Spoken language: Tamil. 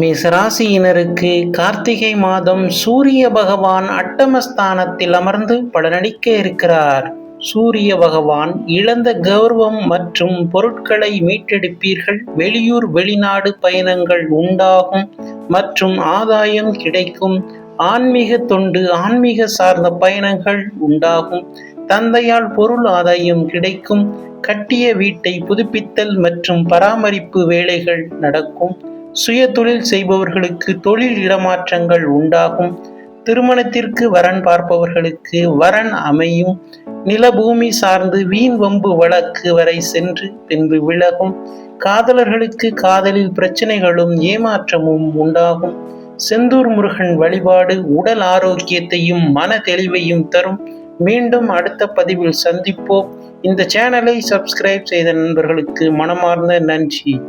மேசராசியினருக்கு கார்த்திகை மாதம் சூரிய பகவான் அட்டமஸ்தானத்தில் அமர்ந்து பலனளிக்க இருக்கிறார். சூரிய பகவான் இழந்த கௌரவம் மற்றும் பொருட்களை மீட்டெடுப்பீர்கள். வெளியூர் வெளிநாடு பயணங்கள் உண்டாகும் மற்றும் ஆதாயம் கிடைக்கும். ஆன்மீக தொண்டு ஆன்மீக சார்ந்த பயணங்கள் உண்டாகும். தந்தையால் பொருள் ஆதாயம் கிடைக்கும். கட்டிய வீட்டை புதுப்பித்தல் மற்றும் பராமரிப்பு வேலைகள் நடக்கும். சுய தொழில் செய்பவர்களுக்கு தொழில் இடமாற்றங்கள் உண்டாகும். திருமணத்திற்கு வரன் பார்ப்பவர்களுக்கு வரன் அமையும். நிலபூமி சார்ந்து வீண் வம்பு வழக்கு வரை சென்று பின்பு விலகும். காதலர்களுக்கு காதலில் பிரச்சனைகளும் ஏமாற்றமும் உண்டாகும். செந்தூர் முருகன் வழிபாடு உடல் ஆரோக்கியத்தையும் மன தெளிவையும் தரும். மீண்டும் அடுத்த பதிவில் சந்திப்போம். இந்த சேனலை சப்ஸ்கிரைப் செய்த நண்பர்களுக்கு மனமார்ந்த நன்றி.